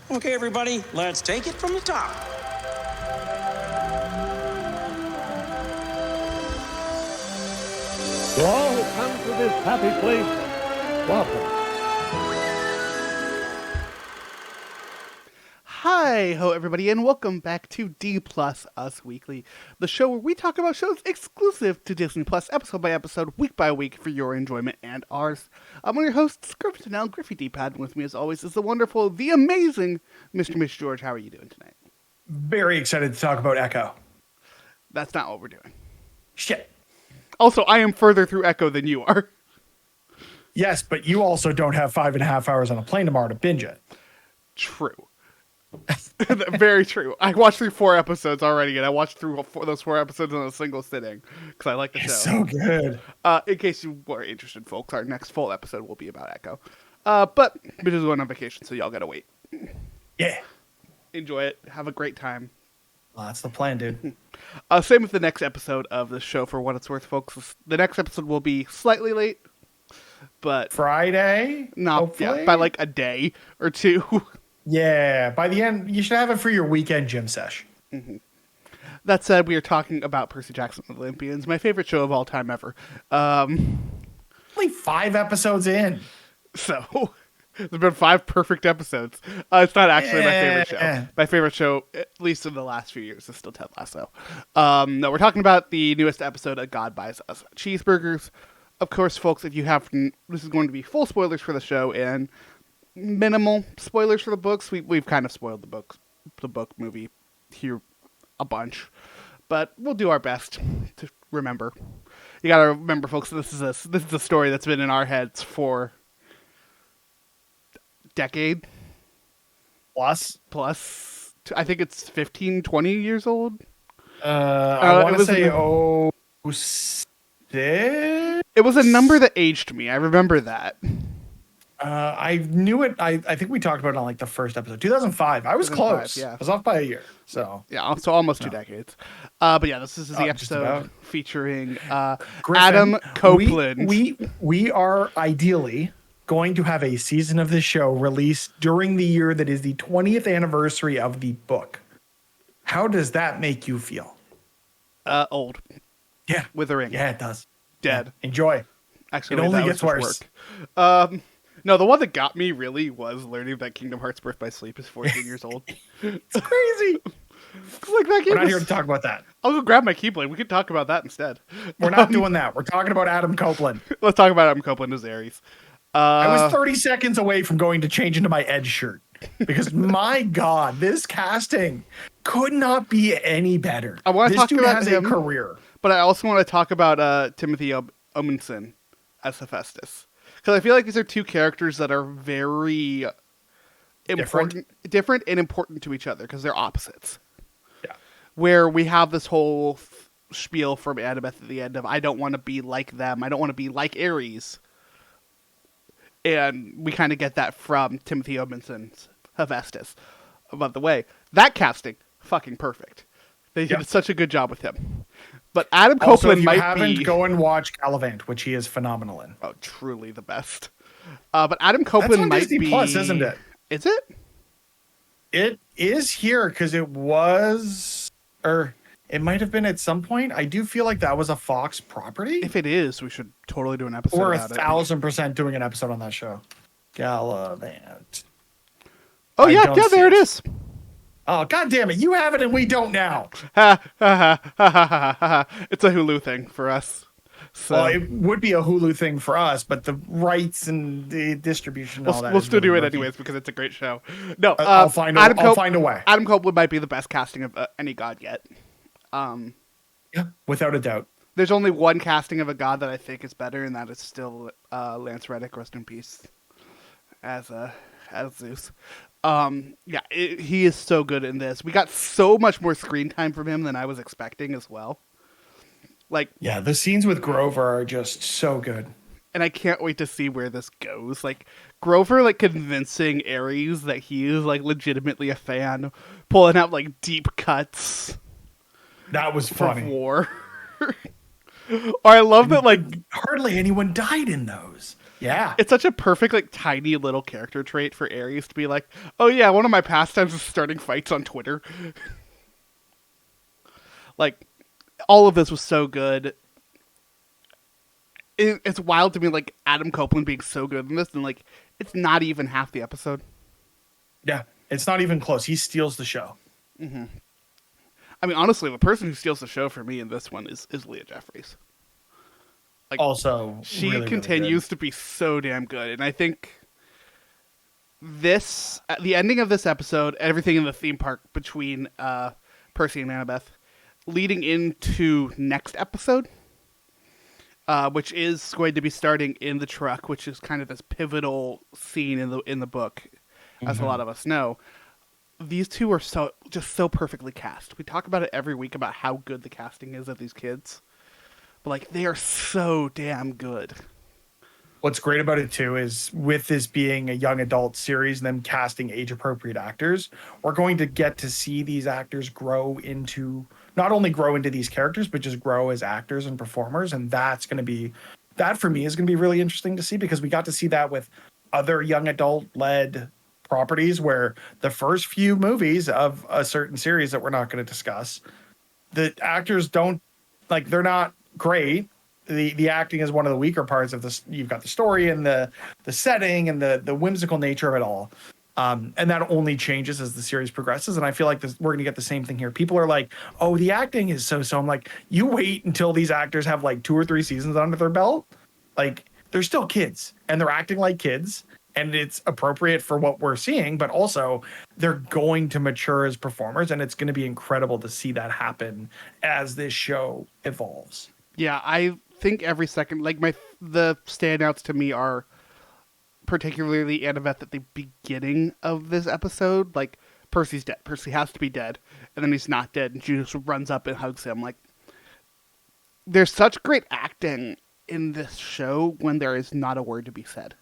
Okay, everybody, let's take it from the top. To all who come to this happy place, welcome. Hi ho everybody, and welcome back to D Plus Us Weekly, the show where we talk about shows exclusive to Disney Plus, episode by episode, week by week, for your enjoyment and ours. I'm one of your hosts, Griffin L. Griffey D-Pad, and with me as always is the wonderful, the amazing Mr. Mitch George. How are you doing tonight? Very excited to talk about Echo. That's not what we're doing. Shit. Also, I am further through Echo than you are. Yes, but you also don't have 5.5 hours on a plane tomorrow to binge it. True. Very true. I watched through 4 episodes already, and I watched through those 4 episodes in a single sitting because I like the show. It's so good. In case you were interested, folks, our next full episode will be about Echo. But we're just going on vacation, so y'all gotta wait. Yeah. Enjoy it. Have a great time. Well, that's the plan, dude. Same with the next episode of the show, for what it's worth, folks. The next episode will be slightly late, but Friday? yeah, by like a day or two. Yeah, by the end, you should have it for your weekend gym sesh. Mm-hmm. That said, we are talking about Percy Jackson and Olympians, my favorite show of all time ever. Only 5 episodes in. So, there's been 5 perfect episodes. It's not actually my favorite show. My favorite show, at least in the last few years, is still Ted Lasso. No, we're talking about the newest episode of God Buys Us Cheeseburgers. Of course, folks, if you haven't, this is going to be full spoilers for the show and minimal spoilers for the books. We've kind of spoiled the book movie here a bunch, but we'll do our best to remember. You gotta remember, folks, this is a story that's been in our heads for decade plus. I think it's 15, 20 years old. I want to say 06? It was a number that aged me. I remember that. I knew it. I think we talked about it on like the first episode. 2005. I was close. Yeah. I was off by a year. So yeah, so almost 2 decades. But yeah, this is the episode featuring Griffin, Adam Copeland. We are ideally going to have a season of this show released during the year that is the 20th anniversary of the book. How does that make you feel? Old. Yeah. Withering. Yeah, it does. Dead. Yeah. Enjoy. Actually, it only gets worse. No, the one that got me really was learning that Kingdom Hearts Birth by Sleep is 14 years old. It's crazy. Like, that We're not here to talk about that. I'll go grab my Keyblade. We can talk about that instead. We're not doing that. We're talking about Adam Copeland. Let's talk about Adam Copeland as Ares. I was 30 seconds away from going to change into my Edge shirt because my God, this casting could not be any better. I want to talk about him, a career, but I also want to talk about Timothy Omundson as Hephaestus, because I feel like these are 2 characters that are very different and important to each other because they're opposites. Yeah, where we have this whole spiel from Annabeth at the end of I don't want to be like them. I don't want to be like Ares. And we kind of get that from Timothy Ominson's Hephaestus. By the way, that casting, fucking perfect. They did such a good job with him. But Adam Copeland might be... go and watch Gallivant, which he is phenomenal in. Oh, truly the best. But Adam Copeland might Disney be... Plus, isn't it? Is it? It is here because it was... Or it might have been at some point. I do feel like that was a Fox property. If it is, we should totally do an episode about it. We're 1,000% doing an episode on that show. Gallivant. Oh, yeah, there it is. Oh, God damn it. You have it and we don't now. It's a Hulu thing for us. So. Well, it would be a Hulu thing for us, but the rights and the distribution and all that. We'll still do it anyways because it's a great show. No, I'll find a way. Adam Copeland might be the best casting of any god yet. Yeah, without a doubt. There's only one casting of a god that I think is better, and that is still Lance Reddick, rest in peace, as Zeus. He is so good in this. We got so much more screen time from him than I was expecting as well. The scenes with Grover are just so good. And I can't wait to see where this goes. Like, Grover, convincing Ares that he is, legitimately a fan, pulling out, deep cuts. That was funny. War. Or I love that, hardly anyone died in those. Yeah. It's such a perfect, like, tiny little character trait for Aries to be like, oh yeah, one of my pastimes is starting fights on Twitter. Like, all of this was so good. It's wild to me, like, Adam Copeland being so good in this, and, like, it's not even half the episode. Yeah. It's not even close. He steals the show. Mm-hmm. I mean, honestly, the person who steals the show for me in this one is Leah Jeffries. Like, Also, she really, continues really to be so damn good, and I think at the ending of this episode, everything in the theme park between Percy and Annabeth, leading into next episode, which is going to be starting in the truck, which is kind of this pivotal scene in the book, as a lot of us know. These two are so perfectly cast. We talk about it every week about how good the casting is of these kids. But, like, they are so damn good. What's great about it, too, is with this being a young adult series and them casting age-appropriate actors, we're going to get to see these actors not only grow into these characters, but just grow as actors and performers. And that, for me, is going to be really interesting to see, because we got to see that with other young adult-led properties where the first few movies of a certain series that we're not going to discuss, the actors they're not great. The acting is one of the weaker parts of this. You've got the story and the setting and the whimsical nature of it all. And that only changes as the series progresses. And I feel like we're going to get the same thing here. People are like, oh, the acting is so. I'm like, you wait until these actors have like 2 or 3 seasons under their belt. Like, they're still kids and they're acting like kids. And it's appropriate for what we're seeing, but also they're going to mature as performers. And it's going to be incredible to see that happen as this show evolves. Yeah, I think every second, like, the standouts to me are particularly Annabeth at the beginning of this episode. Like, Percy's dead. Percy has to be dead. And then he's not dead. And she just runs up and hugs him. Like, there's such great acting in this show when there is not a word to be said.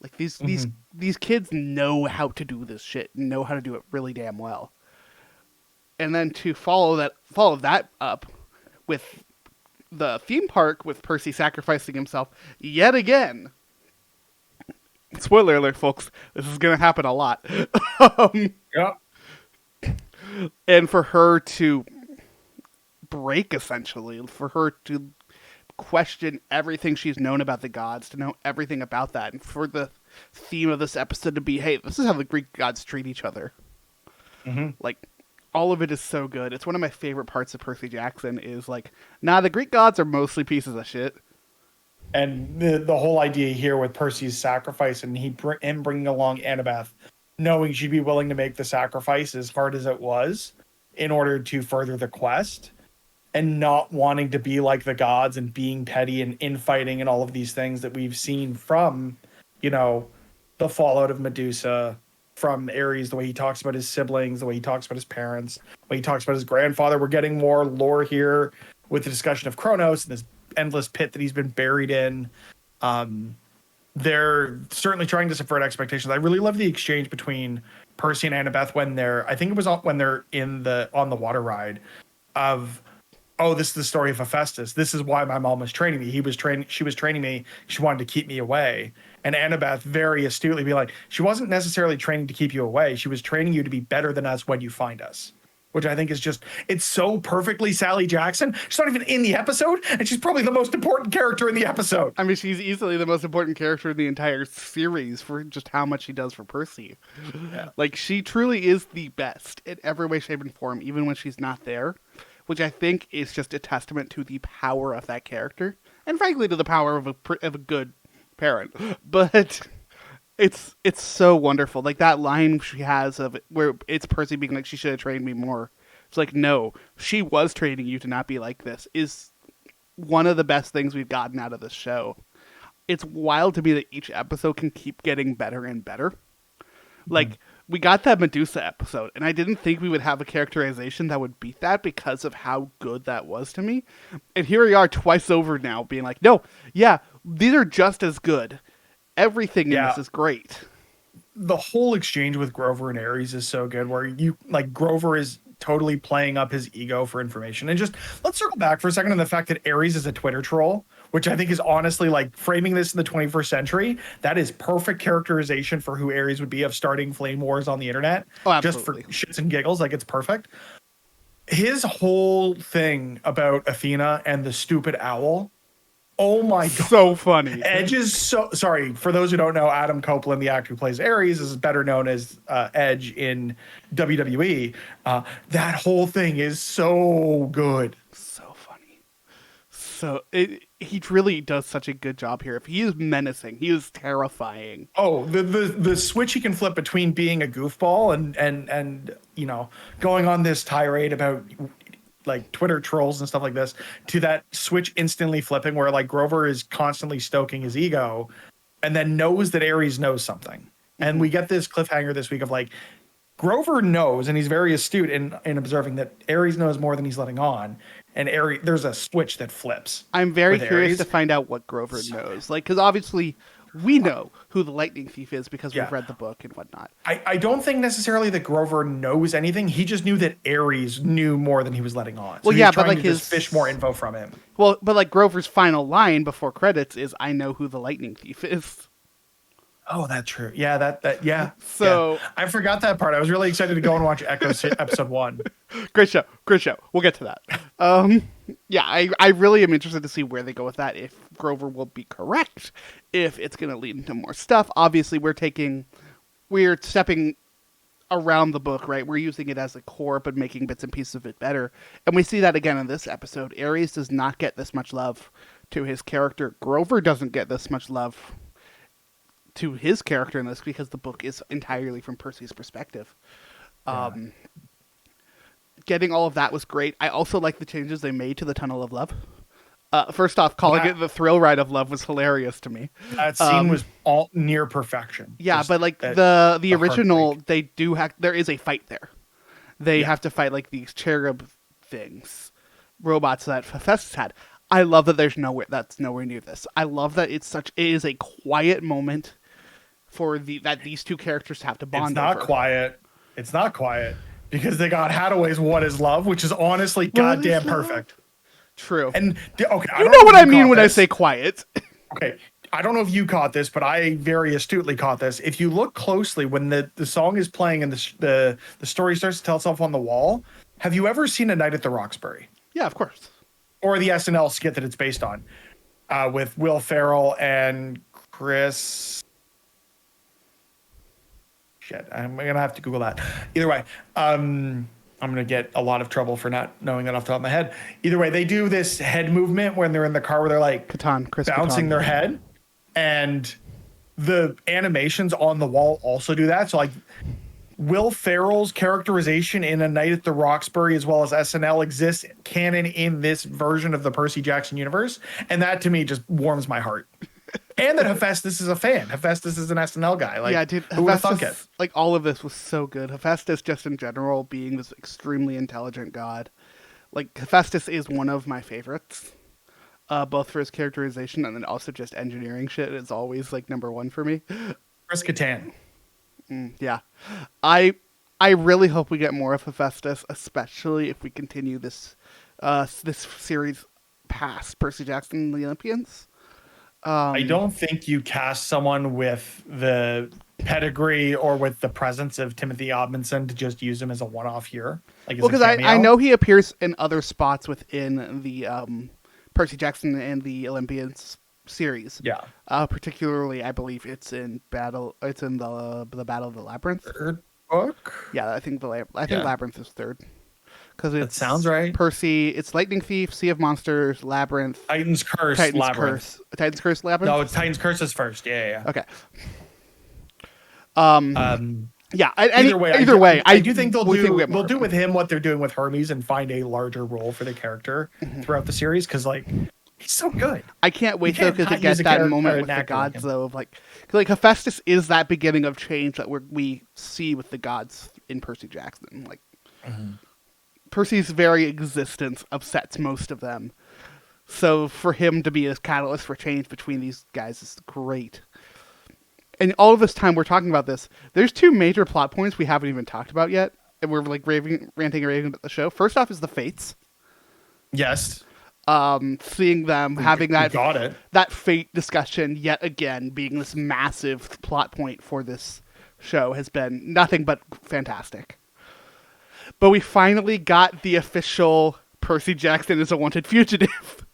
Like, these kids know how to do this shit, know how to do it really damn well. And then to follow that up with the theme park, with Percy sacrificing himself yet again. Spoiler alert, folks. This is going to happen a lot. Yeah. And for her to break, essentially, for her to question everything she's known about the gods, to know everything about that, and for the theme of this episode to be, hey, this is how the Greek gods treat each other. Mm-hmm. Like, all of it is so good. It's one of my favorite parts of Percy Jackson is, like, the Greek gods are mostly pieces of shit. And the whole idea here with Percy's sacrifice and him bringing along Annabeth, knowing she'd be willing to make the sacrifice as hard as it was in order to further the quest, and not wanting to be like the gods and being petty and infighting and all of these things that we've seen from, the fallout of Medusa, from Ares, the way he talks about his siblings, the way he talks about his parents, the way he talks about his grandfather. We're getting more lore here with the discussion of Kronos and this endless pit that he's been buried in. They're certainly trying to subvert expectations. I really love the exchange between Percy and Annabeth when they're on the water ride of, oh, this is the story of Hephaestus. This is why my mom was training me. She was training me. She wanted to keep me away. And Annabeth very astutely be like, she wasn't necessarily training to keep you away. She was training you to be better than us when you find us. Which I think is it's so perfectly Sally Jackson. She's not even in the episode, and she's probably the most important character in the episode. I mean, she's easily the most important character in the entire series for just how much she does for Percy. Yeah. Like, she truly is the best in every way, shape, and form, even when she's not there. Which I think is just a testament to the power of that character. And frankly, to the power of a good parent. But it's so wonderful. Like, that line she has of where it's Percy being like, she should have trained me more. It's like, no, she was training you to not be like this, is one of the best things we've gotten out of this show. It's wild to me that each episode can keep getting better and better. Like, we got that Medusa episode, and I didn't think we would have a characterization that would beat that because of how good that was to me. And here we are twice over now being like, no, yeah, these are just as good. Everything in this is great. The whole exchange with Grover and Ares is so good, where Grover is totally playing up his ego for information. And just let's circle back for a second on the fact that Ares is a Twitter troll, which I think is honestly like framing this in the 21st century. That is perfect characterization for who Ares would be of starting flame wars on the internet. Oh, just for absolutely. shits and giggles. Like, it's perfect. His whole thing about Athena and the stupid owl. Oh my God. So funny. Edge is so sorry. For those who don't know, Adam Copeland, the actor who plays Ares, is better known as Edge in WWE. That whole thing is so good. So funny. So he really does such a good job here. If he is menacing, he is terrifying. Oh, the switch he can flip between being a goofball and you know, going on this tirade about like Twitter trolls and stuff like this, to that switch instantly flipping where like Grover is constantly stoking his ego and then knows that Ares knows something. And we get this cliffhanger this week of like, Grover knows, and he's very astute in observing that Ares knows more than he's letting on. And Ares, there's a switch that flips. I'm very with curious Ares. to find out what Grover knows. Like, because obviously we know who the Lightning Thief is because we've read the book and whatnot. I don't think necessarily that Grover knows anything. He just knew that Ares knew more than he was letting on. So Well, he yeah, was but trying like to just fish more info from him. Well, but like Grover's final line before credits is, "I know who the Lightning Thief is." Oh, that's true. Yeah, that yeah. So yeah. I forgot that part. I was really excited to go and watch Echo episode 1. Great show. We'll get to that. Yeah, I really am interested to see where they go with that. If Grover will be correct, if it's going to lead into more stuff. Obviously, we're stepping around the book, right? We're using it as a core, but making bits and pieces of it better. And we see that again in this episode. Ares does not get this much love to his character. Grover doesn't get this much love to his character in this because the book is entirely from Percy's perspective. Getting all of that was great. I also like the changes they made to the Tunnel of Love. First off, calling it the thrill ride of love was hilarious to me. That scene was all near perfection. Yeah, Just but like that- the original, heartbreak. there is a fight there. They have to fight like these cherub things, robots that Hephaestus had. I love that that's nowhere near this. I love that it is a quiet moment for that these two characters have to bond. It's not over. quiet. It's not quiet because they got Hadaway's "What Is Love," which is honestly goddamn perfect. True. And okay, you know what I mean when I say quiet. Okay, I don't know if you caught this, but I very astutely caught this. If you look closely when the song is playing and the story starts to tell itself on the wall, have you ever seen A Night at the Roxbury? Yeah, of course. Or the SNL skit that it's based on, with Will Ferrell and Chris. Shit, I'm gonna have to Google that. Either way, I'm gonna get a lot of trouble for not knowing that off the top of my head. Either way, they do this head movement when they're in the car where they're like Chris bouncing Catan. their head, and the animations on the wall also do that. So like Will Ferrell's characterization in A Night at the Roxbury, as well as SNL, exists canon in this version of the Percy Jackson universe, and that to me just warms my heart. And that Hephaestus is a fan. Hephaestus is an SNL guy. Like, yeah, dude, who would have thunk it? Hephaestus, like all of this was so good. Hephaestus, just in general, being this extremely intelligent god. Like Hephaestus is one of my favorites, both for his characterization and then also just engineering shit. It's always like number one for me. Chris Catan. Yeah, I really hope we get more of Hephaestus, especially if we continue this series past Percy Jackson and the Olympians. I don't think you cast someone with the pedigree or with the presence of Timothy Odmanson to just use him as a one-off here. Like, Well, because I know he appears in other spots within the Percy Jackson and the Olympians series. Yeah. Particularly, I believe it's in Battle. It's in the Battle of the Labyrinth. Third book. Yeah, I think Labyrinth is third. Because it sounds right. Percy, it's Lightning Thief, Sea of Monsters, Labyrinth, Titan's Curse, Labyrinth. Titan's Curse, Labyrinth. No, it's Titan's Curse is first. Yeah. Okay. Yeah. Either way, I do think they'll we think we do have more. with him what they're doing with Hermes and find a larger role for the character throughout the series because like he's so good. I can't wait though can't because not to get use a that character moment or with an the actor like gods him. though of like Hephaestus is that beginning of change that we see with the gods in Percy Jackson. Like Percy's very existence upsets most of them. So for him to be a catalyst for change between these guys is great. And all of this time we're talking about this, there's two major plot points we haven't even talked about yet. And we're like ranting and raving about the show. First off is the Fates. Yes. Seeing them having that got it. that fate discussion yet again being this massive plot point for this show has been nothing but fantastic. But we finally got the official Percy Jackson is a wanted fugitive.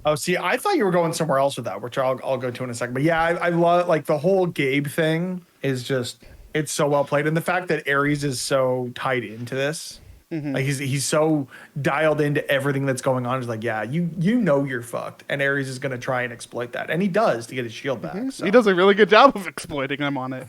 Oh, see, I thought you were going somewhere else with that, which I'll go to in a second. But yeah, I love like the whole Gabe thing is just it's so well played, and the fact that Ares is so tied into this, like he's so dialed into everything that's going on. Is like, yeah, you know you're fucked, and Ares is going to try and exploit that, and he does to get his shield back. So. He does a really good job of exploiting him on it.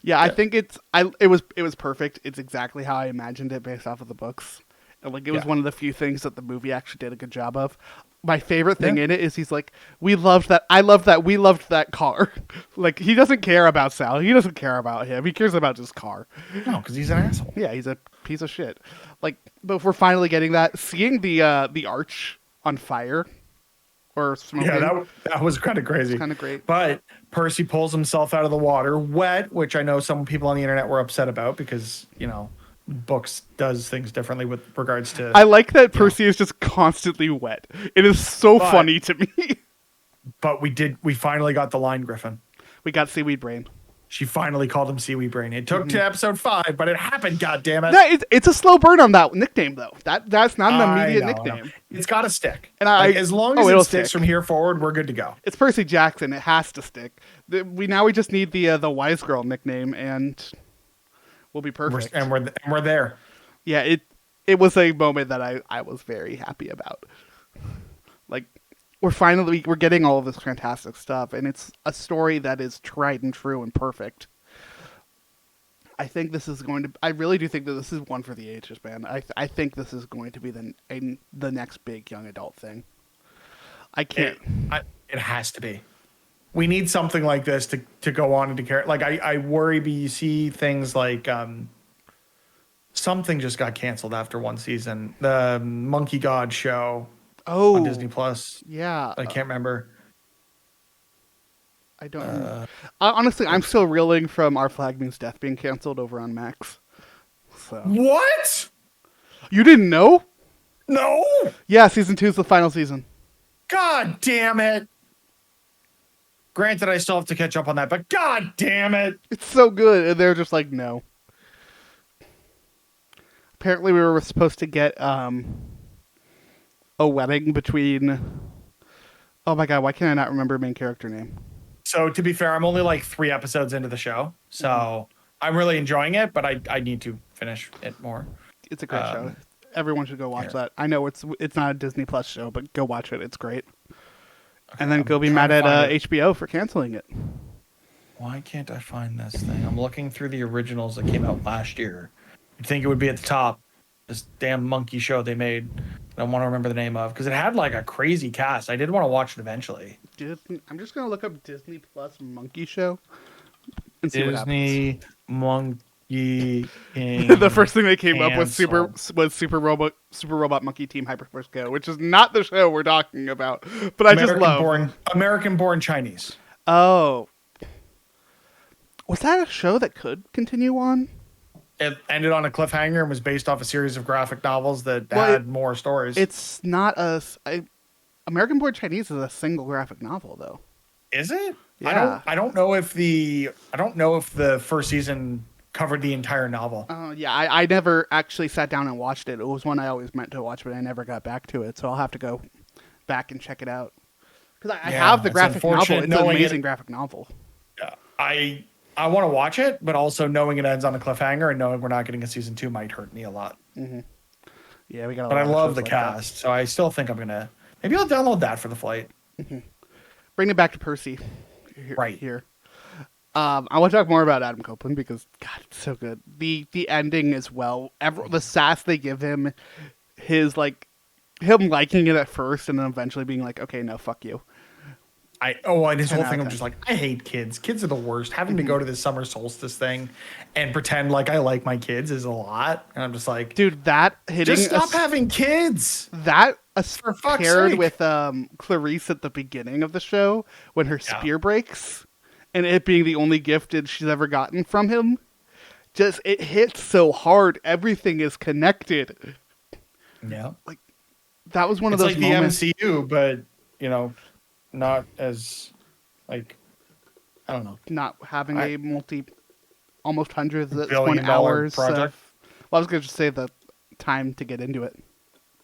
Yeah, I think it was perfect. It's exactly how I imagined it based off of the books. And like it was one of the few things that the movie actually did a good job of. My favorite thing in it is he's like, we loved that car. Like he doesn't care about Sal. He doesn't care about him. He cares about his car. No, because he's an asshole. Yeah, he's a piece of shit. Like, but if we're finally getting that, seeing the arch on fire or smoking. Yeah, that was kind of crazy. Kind of great. But Percy pulls himself out of the water wet, which I know some people on the internet were upset about because, books does things differently with regards to. I like that Percy is just constantly wet. It is so funny to me. But we finally got the line, Griffin. We got Seaweed Brain. She finally called him Seaweed Brain. It took to episode 5, but it happened, goddammit. No, it's a slow burn on that nickname though. That's not an immediate nickname. It's got to stick. And as long as it sticks from here forward, we're good to go. It's Percy Jackson. It has to stick. We just need the wise girl nickname and we'll be perfect. We're there. Yeah, it was a moment that I was very happy about. Like we're getting all of this fantastic stuff, and it's a story that is tried and true and perfect. I think this is I really do think that this is one for the ages, man. I think this is going to be the next big young adult thing. I can't. It has to be. We need something like this to go on and to carry. Like I worry, but you see things like something just got canceled after one season. The Monkey God show on Disney Plus. Yeah, I can't remember. I don't know. Honestly, I'm still reeling from Our Flag Means Death being canceled over on Max. So what? You didn't know? No. Yeah, season 2 is the final season. God damn it. Granted, I still have to catch up on that, but god damn it. It's so good. And they're just like, no. Apparently we were supposed to get a wedding between... Oh my god, why can't I not remember main character name? So to be fair, I'm only like 3 episodes into the show. So I'm really enjoying it, but I need to finish it more. It's a great show. Everyone should go watch that. I know it's not a Disney Plus show, but go watch it. It's great. And then go be mad at HBO for canceling it. Why can't I find this thing? I'm looking through the originals that came out last year. You'd think it would be at the top. This damn monkey show they made. I don't want to remember the name of because it had like a crazy cast. I did want to watch it eventually. I'm just gonna look up Disney Plus monkey show and see what happens. Disney Monkey King. The first thing they came up with Super Robot Monkey Team Hyperforce Go, which is not the show we're talking about, but I just love American-born Chinese. Oh, was that a show that could continue on? It ended on a cliffhanger and was based off a series of graphic novels that had more stories. It's not American-born Chinese is a single graphic novel, though. Is it? Yeah. I don't know if the first season covered the entire novel. Yeah, I never actually sat down and watched it. It was one I always meant to watch, but I never got back to it. So I'll have to go back and check it out. Because I have the graphic novel. It's an amazing graphic novel. Yeah, I want to watch it, but also knowing it ends on a cliffhanger and knowing we're not getting a season 2 might hurt me a lot. Mm-hmm. Yeah, we got. But I love the cast, so I still think I'm gonna. Maybe I'll download that for the flight. Mm-hmm. Bring it back to Percy. Right here. I want to talk more about Adam Copeland because God, it's so good. The ending as well. The sass they give him, him liking it at first and then eventually being like, okay, no, fuck you. And his whole thing, I'm just like, I hate kids. Kids are the worst. Having to go to this summer solstice thing and pretend like I like my kids is a lot. And I'm just like, dude, that hitting. Just stop having kids. That for fuck's paired sake. with Clarice at the beginning of the show when her spear breaks and it being the only gift she's ever gotten from him. Just, it hits so hard. Everything is connected. Yeah. Like, that was one of It's those like the moments. MCU, but not as like I don't know, Not having a almost hundreds at this point billion-dollar hours project. well, I was going to say the time to get into it.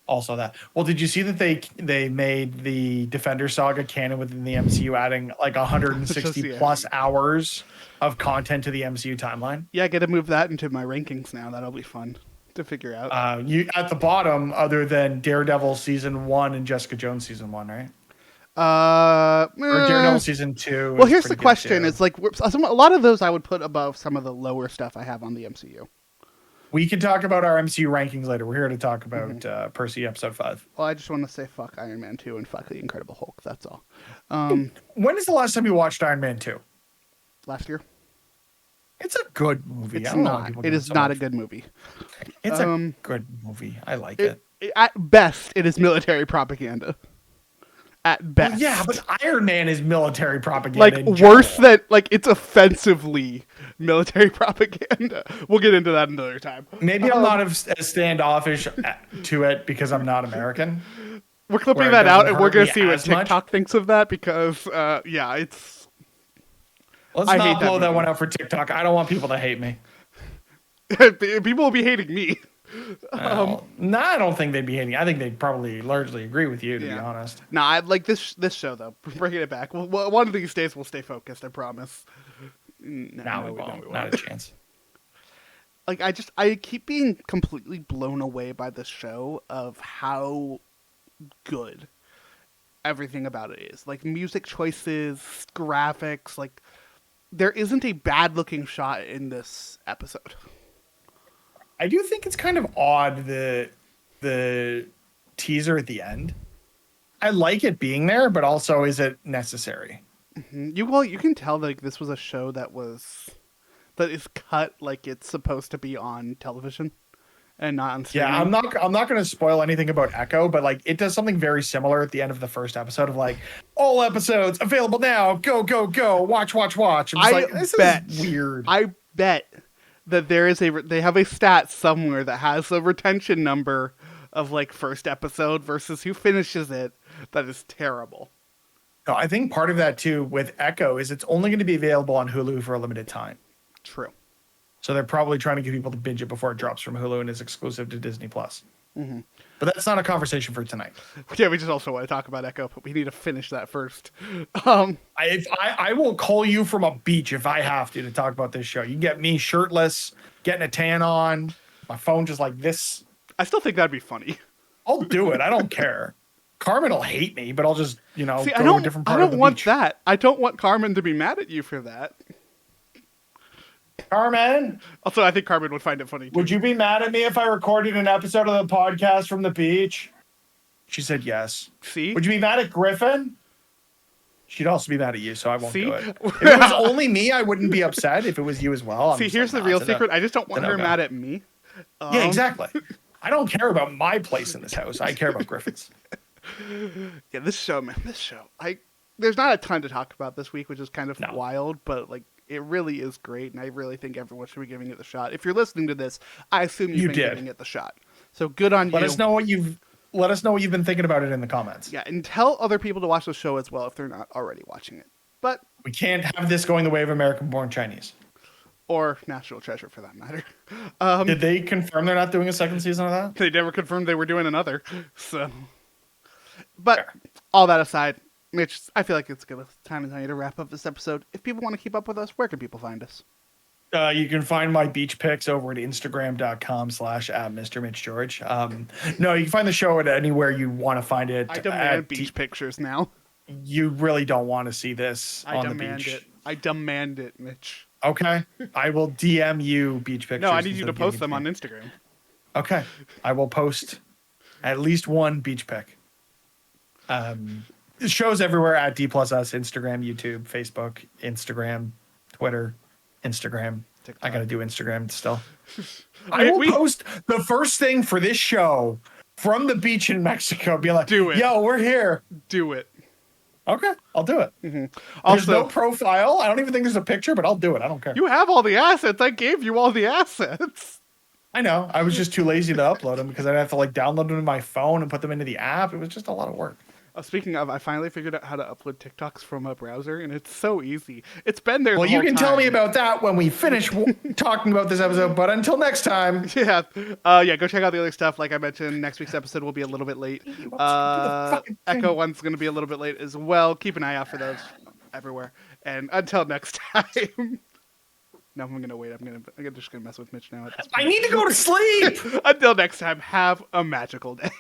Also that. Well, did you see that they made the Defender Saga canon within the MCU, adding like 160 Just, yeah. plus hours of content to the MCU timeline? Yeah, I get to move that into my rankings now. That'll be fun to figure out. You at the bottom, other than Daredevil season 1 and Jessica Jones season 1, right? Or Daredevil season 2. Well, is here's the pretty good, question: too. it's like a lot of those I would put above some of the lower stuff I have on the MCU. We can talk about our MCU rankings later. We're here to talk about Percy episode 5. Well, I just want to say fuck Iron Man 2 and fuck the Incredible Hulk. That's all. When is the last time you watched Iron Man 2? Last year. It's a good movie. It's I don't know why not. people It give is so not a much. good movie. It's a good movie. I like it. At best, it is military propaganda. At best. Yeah, but Iron Man is military propaganda. like in general. worse than it's offensively military propaganda. We'll get into that another time. Maybe I'm not as standoffish to it because I'm not American. We're clipping where it that out, doesn't and we're hurt gonna me see what as much. TikTok thinks of that because, yeah, it's. Let's I not hate that blow that movie. one out for TikTok. I don't want people to hate me. People will be hating me. No, I don't think they'd be hating. I think they'd probably largely agree with you, to be honest. Nah, I like this show though. Bringing it back. One of these days we'll stay focused. I promise. No, we won't. Not a chance. Like I keep being completely blown away by the show of how good everything about it is. Like music choices, graphics, like there isn't a bad looking shot in this episode. I do think it's kind of odd the teaser at the end. I like it being there, but also is it necessary? You can tell like this was a show that is cut like it's supposed to be on television and not on streaming. Yeah, I'm not going to spoil anything about Echo, but like it does something very similar at the end of the first episode of like all episodes available now. Go go go! Watch watch watch. I'm just like, this is weird. I bet that they have a stat somewhere that has a retention number of like first episode versus who finishes it. That is terrible. No, I think part of that too with Echo is it's only going to be available on Hulu for a limited time. True. So they're probably trying to get people to binge it before it drops from Hulu and is exclusive to Disney Plus. Mm-hmm. But that's not a conversation for tonight. Yeah, we just also want to talk about Echo, but we need to finish that first. I will call you from a beach if I have to talk about this show. You can get me shirtless, getting a tan on, my phone just like this. I still think that'd be funny. I'll do it. I don't care. Carmen will hate me, but I'll just, See, go I to a different part of the want beach. that. I don't want Carmen to be mad at you for that. Carmen, Also, I think Carmen would find it funny too. would you be mad at me if I recorded an episode of the podcast from the beach? She said yes. See? Would you be mad at Griffin? She'd also be mad at you, so I won't See? do it. If it was only me, I wouldn't be upset. If it was you as well, I'm See, just here's like, the nah, real it's a no. secret. I just don't want It's a her no-go. mad at me. Yeah, exactly. I don't care about my place in this house. I care about Griffin's. Yeah, this show, man, this show. There's not a ton to talk about this week, which is kind of No. wild, but like it really is great, and I really think everyone should be giving it a shot. If you're listening to this, I assume you've You been did. giving it the shot. So good on Let you. us know what you've been thinking about it in the comments. Yeah, and tell other people to watch the show as well if they're not already watching it. But We can't have this going the way of American-born Chinese. or National Treasure for that matter. Did they confirm they're not doing a second season of that? They never confirmed they were doing another. So, but Fair. all that aside, Mitch, I feel like it's good time and to wrap up this episode. If people want to keep up with us, where can people find us? You can find my beach pics over at Instagram.com/@MrMitchGeorge. No, you can find the show at anywhere you want to find it. I demand beach pictures now. You really don't want to see this I on the demand beach. it. I demand it, Mitch. Okay. I will DM you beach pictures. No, I need you instead to of post giving them it on to me. Instagram. Okay. I will post at least one beach pic. Shows everywhere at D plus us, Instagram, YouTube, Facebook, Instagram, Twitter, Instagram. TikTok. I got to do Instagram still. I will We- post the first thing for this show from the beach in Mexico. Be like, Do it. Yo, we're here. Do it. Okay, I'll do it. There's Also, no profile. I don't even think there's a picture, but I'll do it. I don't care. you have all the assets. I gave you all the assets. I know. I was just too lazy to upload them because I'd have to like download them to my phone and put them into the app. It was just a lot of work. Speaking of, I finally figured out how to upload TikToks from a browser, and it's so easy. It's been there. Well, the you whole can tell me time. about that when we finish talking about this episode. But until next time, Yeah, go check out the other stuff. Like I mentioned, next week's episode will be a little bit late. Echo one's going to be a little bit late as well. Keep an eye out for those everywhere. And until next time. No, I'm going to wait. I'm just going to mess with Mitch now. At this point. I need to go to sleep. Until next time, have a magical day.